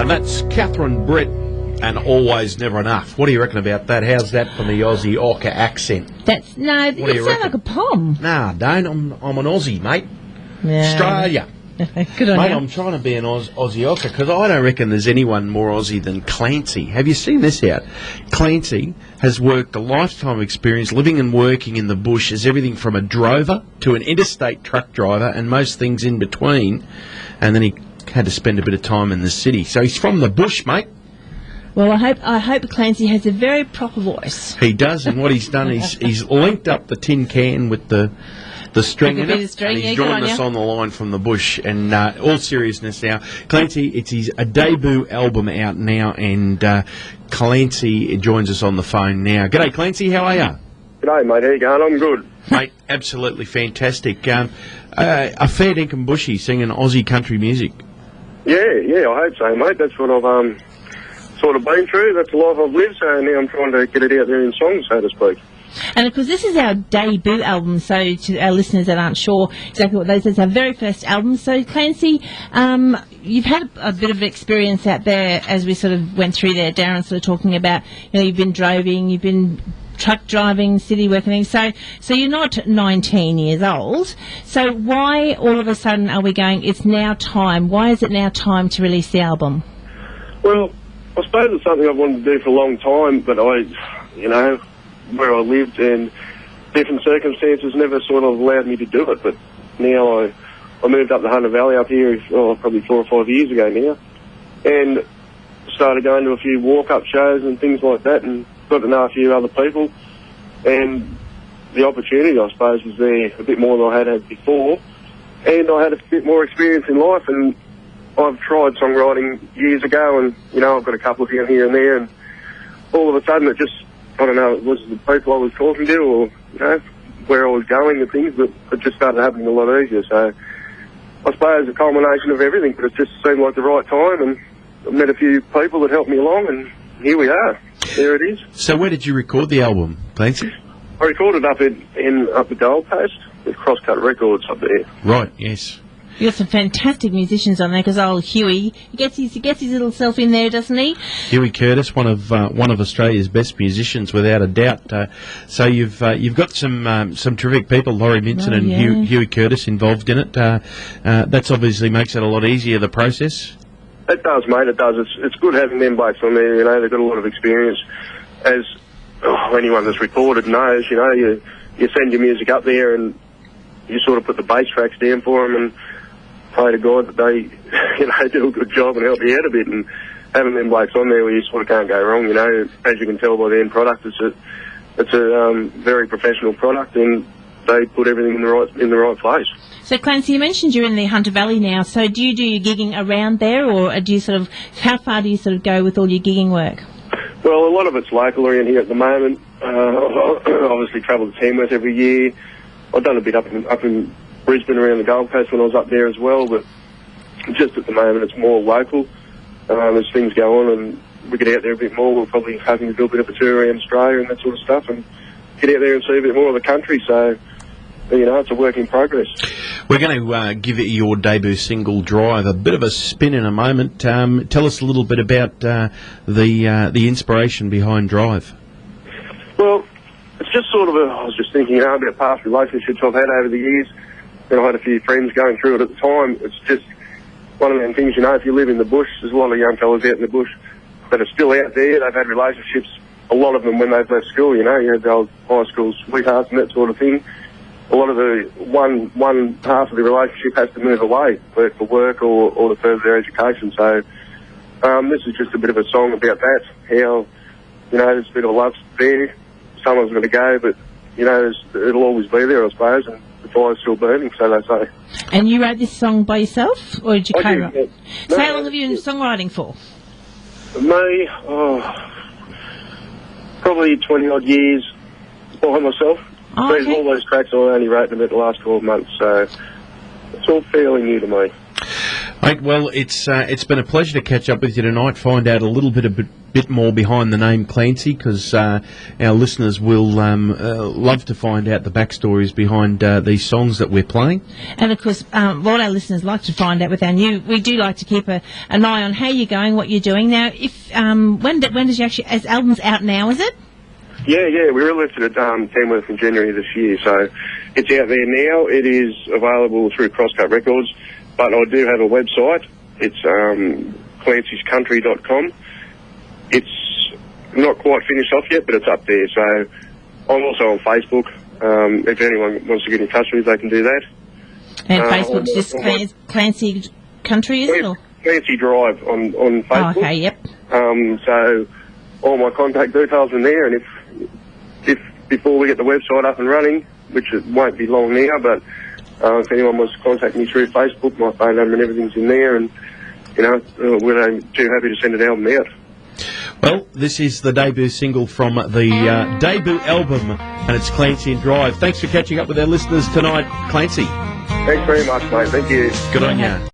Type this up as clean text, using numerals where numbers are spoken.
And that's Catherine Britt and Always Never Enough. What do you reckon about that? How's that from the Aussie Ocker accent? It sounds like a poem. Nah, don't. I'm an Aussie, mate. Yeah. Australia. Good on Mate, you. I'm trying to be an Aussie Ocker because I don't reckon there's anyone more Aussie than Clancy. Have you seen this out? Clancy has worked a lifetime of experience living and working in the bush as everything from a drover to an interstate truck driver and most things in between. And then he had to spend a bit of time in the city. So he's from the bush, mate. Well, I hope Clancy has a very proper voice. He does, and what he's done is he's linked up the tin can with the string in it, and he's joined us on the line from the bush. And all seriousness now, Clancy, it's a debut album out now, and Clancy joins us on the phone now. G'day, Clancy, how are you? G'day, mate, how you going? I'm good. Mate, absolutely fantastic. A fair dinkum bushy singing Aussie country music. Yeah, I hope so, mate. That's what I've sort of been through. That's the life I've lived, so now I'm trying to get it out there in songs, so to speak. And of course, this is our debut album, so to our listeners that aren't sure exactly what that is, it's our very first album. So, Clancy, you've had a bit of experience out there as we sort of went through there. Darren sort of talking about, you've been droving, you've been truck driving, city work and things. So you're not 19 years old. So why all of a sudden are we going, it's now time? Why is it now time to release the album? Well, I suppose it's something I've wanted to do for a long time, but where I lived and different circumstances never sort of allowed me to do it. But now I moved up the Hunter Valley up here probably 4 or 5 years ago now, and started going to a few walk-up shows and things like that, and got to know a few other people, and the opportunity, I suppose, was there a bit more than I had before, and I had a bit more experience in life, and I've tried songwriting years ago, and I've got a couple of here and there, and all of a sudden it just, I don't know, it was the people I was talking to, or where I was going and things, but it just started happening a lot easier. So I suppose a culmination of everything, but it just seemed like the right time, and I met a few people that helped me along, and here we are. There it is. So where did you record the album, Clancy? I recorded up the Gold Coast with Crosscut Records up there. Right, yes. You've got some fantastic musicians on there, because old Huey, he gets his little self in there, doesn't he? Huey Curtis, one of Australia's best musicians, without a doubt. So you've got some terrific people, Laurie Minson and Huey Curtis, involved in it. That's obviously makes it a lot easier, the process. It does, mate. It does. It's good having them blokes on there. They've got a lot of experience. As anyone that's recorded knows, you send your music up there and you sort of put the bass tracks down for them and pray to God that they do a good job and help you out a bit. And having them blokes on there where you sort of can't go wrong, as you can tell by the end product, it's a very professional product, and they put everything in the right place. So, Clancy, you mentioned you're in the Hunter Valley now. So do you do your gigging around there, or do you how far do you go with all your gigging work? Well, a lot of it's local around here at the moment. Obviously travel to Tamworth every year. I've done a bit up in Brisbane around the Gold Coast when I was up there as well, but just at the moment it's more local. As things go on and we get out there a bit more, we're probably hoping to do a bit of a tour around Australia and that sort of stuff, and get out there and see a bit more of the country. So, it's a work in progress. We're going to give it your debut single, Drive, a bit of a spin in a moment. Tell us a little bit about the inspiration behind Drive. Well, it's just sort of I was just thinking about past relationships I've had over the years, and I had a few friends going through it at the time. It's just one of them things, if you live in the bush, there's a lot of young fellas out in the bush that are still out there. They've had relationships, a lot of them when they've left school, you had the old high school sweethearts and that sort of thing. A lot of the one half of the relationship has to move away, whether for work or to further their education. So this is just a bit of a song about that, how, there's a bit of a love there. Someone's going to go, but, it'll always be there, I suppose, and the fire's still burning, so they say. And you wrote this song by yourself, or did you co-write? Yeah. So how long have you been songwriting for? Me, probably 20-odd years by myself. Oh, okay. All those tracks I only wrote in about the last 12 months, so it's all fairly new to me. Mate, well, it's been a pleasure to catch up with you tonight, find out a little bit more behind the name Clancy, because our listeners will love to find out the backstories behind these songs that we're playing. And of course, what our listeners like to find out with our new, we do like to keep an eye on how you're going, what you're doing. Now, if when does you actually, as album's out now, is it? Yeah, we released it at Tamworth in January this year, so it's out there now. It is available through Crosscut Records, but I do have a website. It's clancyscountry.com. It's not quite finished off yet, but it's up there. So I'm also on Facebook. If anyone wants to get in touch with me, they can do that. And Facebook's just Clancy Country, is it? Or? Clancy Drive on Facebook. Oh, okay, yep. So all my contact details are there, and if before we get the website up and running, which it won't be long now, but if anyone wants to contact me through Facebook, my phone number and everything's in there, and we're too happy to send an album out. Well, this is the debut single from the debut album, and it's Clancy and Drive. Thanks for catching up with our listeners tonight, Clancy. Thanks very much, mate. Thank you. Good on you.